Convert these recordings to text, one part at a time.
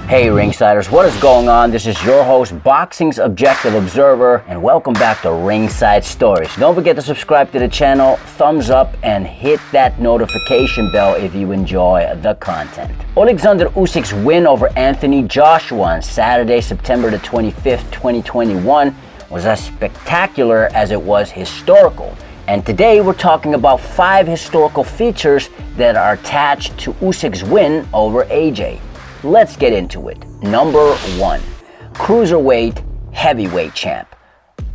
Hey Ringsiders, what is going on? This is your host, Boxing's Objective Observer, and welcome back to Ringside Stories. Don't forget to subscribe to the channel, thumbs up, and hit that notification bell if you enjoy the content. Alexander Usyk's win over Anthony Joshua on Saturday, September the 25th, 2021 was as spectacular as it was historical. And today we're talking about 5 historical features that are attached to Usyk's win over AJ. Let's get into it. Number 1, Cruiserweight Heavyweight Champ.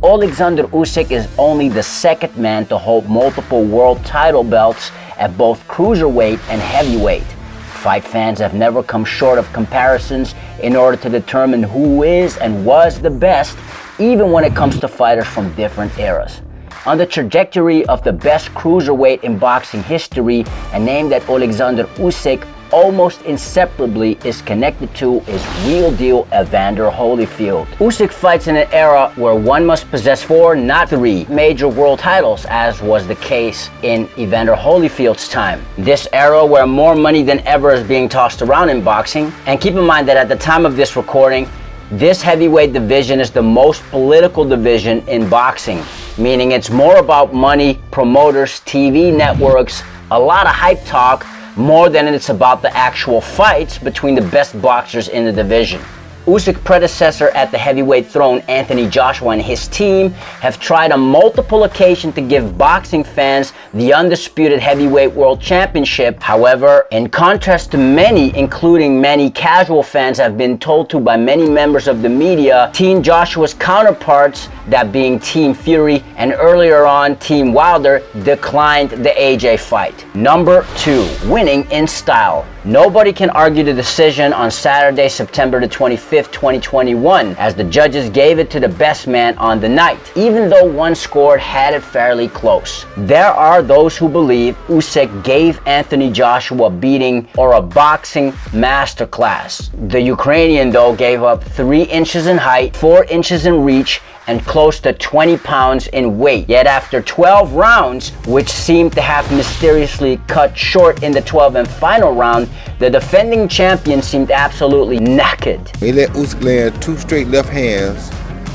Alexander Usyk is only the second man to hold multiple world title belts at both Cruiserweight and Heavyweight. Fight fans have never come short of comparisons in order to determine who is and was the best, even when it comes to fighters from different eras. On the trajectory of the best cruiserweight in boxing history, a name that Alexander Usyk almost inseparably is connected to is real deal Evander Holyfield. Usyk fights in an era where one must possess 4, not 3 major world titles, as was the case in Evander Holyfield's time. This era where more money than ever is being tossed around in boxing. And keep in mind that at the time of this recording, this heavyweight division is the most political division in boxing, meaning it's more about money, promoters, TV networks, a lot of hype talk, more than it's about the actual fights between the best boxers in the division. Usyk's predecessor at the heavyweight throne, Anthony Joshua, and his team have tried on multiple occasions to give boxing fans the undisputed heavyweight world championship. However, in contrast to many, including many casual fans have been told to by many members of the media, Team Joshua's counterparts, that being Team Fury and earlier on Team Wilder, declined the AJ fight. Number 2, winning in style. Nobody can argue the decision on Saturday, September the 25th, 2021, as the judges gave it to the best man on the night, even though one scored had it fairly close. There are those who believe Usyk gave Anthony Joshua a beating or a boxing masterclass. The Ukrainian, though, gave up 3 inches in height, 4 inches in reach, and close to 20 pounds in weight. Yet after 12 rounds, which seemed to have mysteriously cut short in the 12th and final round, the defending champion seemed absolutely knackered. He let Usyk land 2 straight left hands,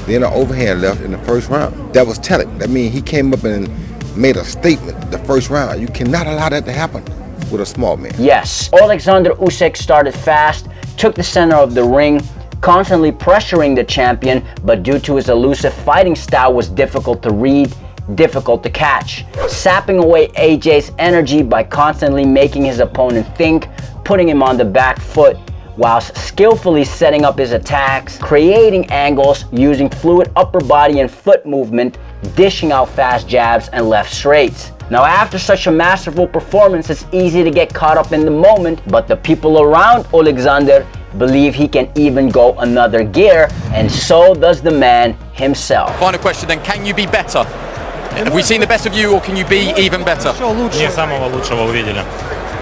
then an overhand left in the first round. That was telling. That means he came up and made a statement the first round. You cannot allow that to happen with a small man. Yes, Alexander Usyk started fast, took the center of the ring, constantly pressuring the champion, but due to his elusive fighting style was difficult to read, difficult to catch, sapping away AJ's energy by constantly making his opponent think, putting him on the back foot, whilst skillfully setting up his attacks, creating angles, using fluid upper body and foot movement, dishing out fast jabs and left straights. Now after such a masterful performance, it's easy to get caught up in the moment, but the people around Alexander believe he can even go another gear, and so does the man himself. Final question then, can you be better? Have we seen the best of you, or can you be even better? Не самого лучшего увидели.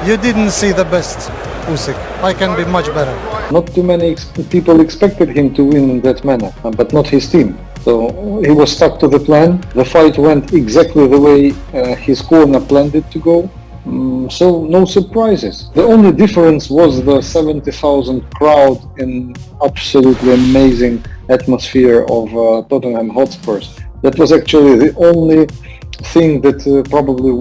You didn't see the best Usyk. I can be much better. Not too many people expected him to win in that manner, but not his team. So he was stuck to the plan. The fight went exactly the way his corner planned it to go. So no surprises. The only difference was the 70,000 crowd in absolutely amazing atmosphere of Tottenham Hotspurs. That was actually the only thing that probably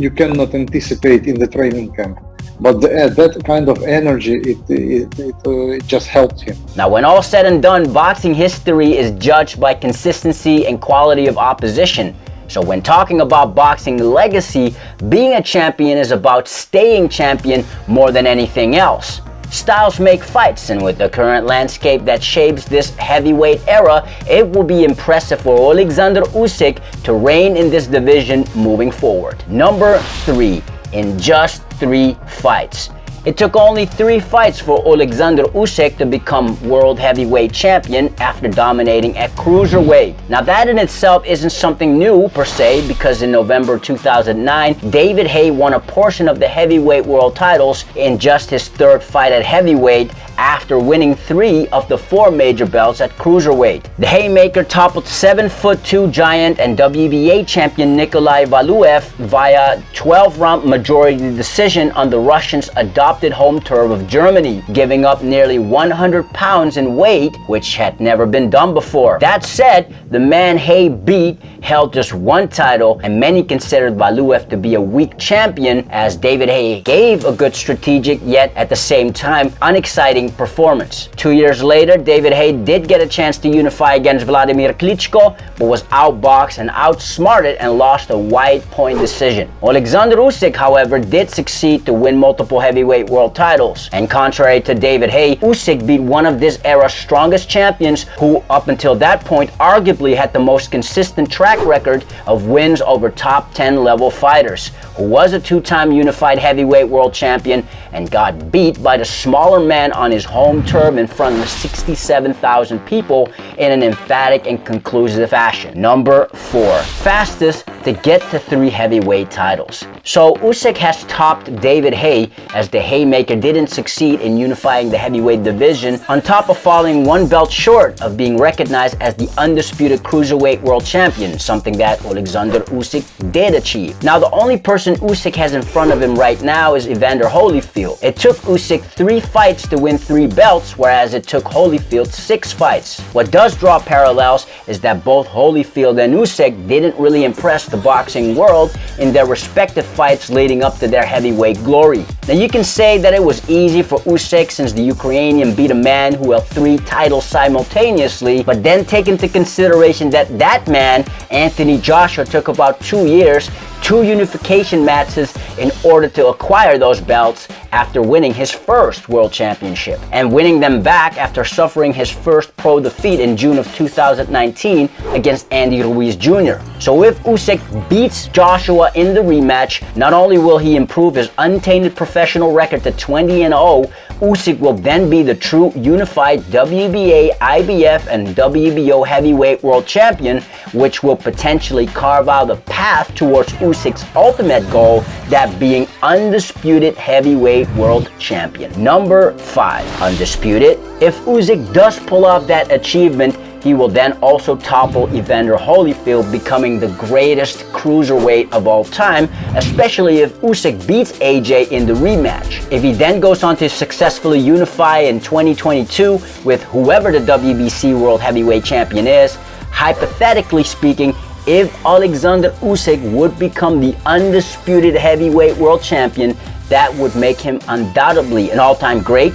you cannot anticipate in the training camp. But that kind of energy, it just helped him. Now, when all said and done, boxing history is judged by consistency and quality of opposition. So when talking about boxing legacy, being a champion is about staying champion more than anything else. Styles make fights, and with the current landscape that shapes this heavyweight era, it will be impressive for Alexander Usyk to reign in this division moving forward. Number 3, in just 3 fights. It took only 3 fights for Alexander Usyk to become world heavyweight champion after dominating at cruiserweight. Now that in itself isn't something new per se, because in November 2009, David Haye won a portion of the heavyweight world titles in just his 3rd fight at heavyweight after winning 3 of the 4 major belts at cruiserweight. The Haymaker toppled 7'2" giant and WBA champion Nikolai Valuev via 12-round majority decision on the Russian's adopted home turf of Germany, giving up nearly 100 pounds in weight, which had never been done before. That said, the man Hay beat held just 1 title, and many considered Valuev to be a weak champion, as David Hay gave a good strategic yet at the same time unexciting performance. 2 years later, David Hay did get a chance to unify against Vladimir Klitschko, but was outboxed and outsmarted and lost a wide point decision. Alexander Usyk, however, did succeed to win multiple heavyweight world titles, and contrary to David Hay, Usyk beat one of this era's strongest champions, who up until that point arguably had the most consistent track record of wins over top 10 level fighters, who was a 2-time unified heavyweight world champion and got beat by the smaller man on his home turf in front of 67,000 people in an emphatic and conclusive fashion. Number 4. Fastest to get to 3 heavyweight titles. So Usyk has topped David Hay, as the Haymaker didn't succeed in unifying the heavyweight division, on top of falling 1 belt short of being recognized as the undisputed cruiserweight world champion, something that Alexander Usyk did achieve. Now, the only person Usyk has in front of him right now is Evander Holyfield. It took Usyk 3 fights to win 3 belts, whereas it took Holyfield 6 fights. What does draw parallels is that both Holyfield and Usyk didn't really impress the boxing world in their respective fights leading up to their heavyweight glory. Now, you can say that it was easy for Usyk since the Ukrainian beat a man who held 3 titles simultaneously, but then take into consideration that that man, Anthony Joshua, took about 2 years, 2 unification matches in order to acquire those belts after winning his first world championship, and winning them back after suffering his first pro defeat in June of 2019 against Andy Ruiz Jr. So if Usyk beats Joshua in the rematch, not only will he improve his untainted professional record to 20-0, Usyk will then be the true unified WBA, IBF, and WBO heavyweight world champion, which will potentially carve out a path towards Usyk's ultimate goal, that being undisputed heavyweight world champion. Number 5. Undisputed. If Usyk does pull off that achievement, he will then also topple Evander Holyfield, becoming the greatest cruiserweight of all time, especially if Usyk beats AJ in the rematch. If he then goes on to successfully unify in 2022 with whoever the WBC World Heavyweight Champion is, hypothetically speaking, if Alexander Usyk would become the undisputed heavyweight world champion, that would make him undoubtedly an all-time great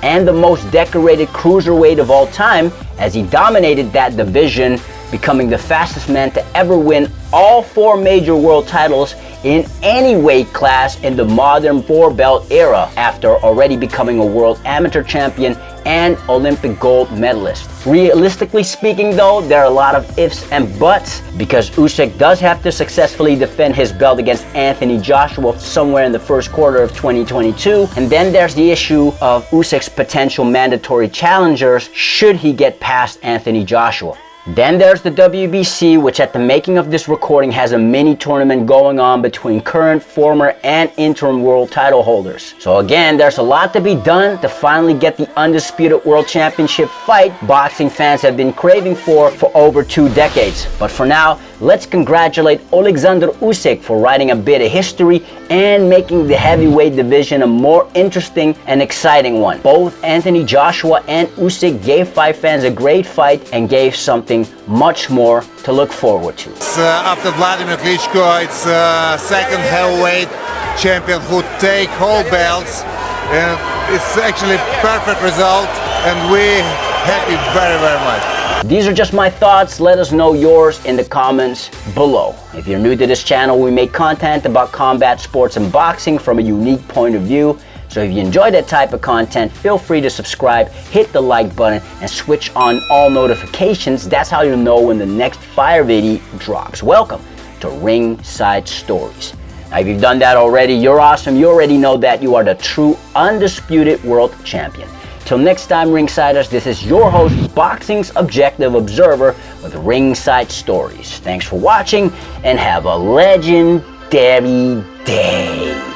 and the most decorated cruiserweight of all time, as he dominated that division, becoming the fastest man to ever win all 4 major world titles in any weight class in the modern 4-belt era, after already becoming a world amateur champion and Olympic gold medalist. Realistically speaking though, there are a lot of ifs and buts, because Usyk does have to successfully defend his belt against Anthony Joshua somewhere in the first quarter of 2022, and then there's the issue of Usyk's potential mandatory challengers should he get past Anthony Joshua. Then there's the WBC, which at the making of this recording has a mini tournament going on between current, former, and interim world title holders. So again, there's a lot to be done to finally get the undisputed world championship fight boxing fans have been craving for over 2 decades. But for now, let's congratulate Alexander Usyk for writing a bit of history and making the heavyweight division a more interesting and exciting one. Both Anthony Joshua and Usyk gave fight fans a great fight and gave something much more to look forward to. After Vladimir Klitschko, it's second heavyweight champion who take whole belts, and it's actually perfect result, and we're happy very, very much. These are just my thoughts. Let us know yours in the comments below. If you're new to this channel, we make content about combat sports and boxing from a unique point of view. So if you enjoy that type of content, feel free to subscribe, hit the like button, and switch on all notifications. That's how you'll know when the next fire video drops. Welcome to Ringside Stories. Now, if you've done that already, you're awesome. You already know that you are the true undisputed world champion. Till next time, Ringsiders, this is your host, Boxing's Objective Observer, with Ringside Stories. Thanks for watching, and have a legendary day.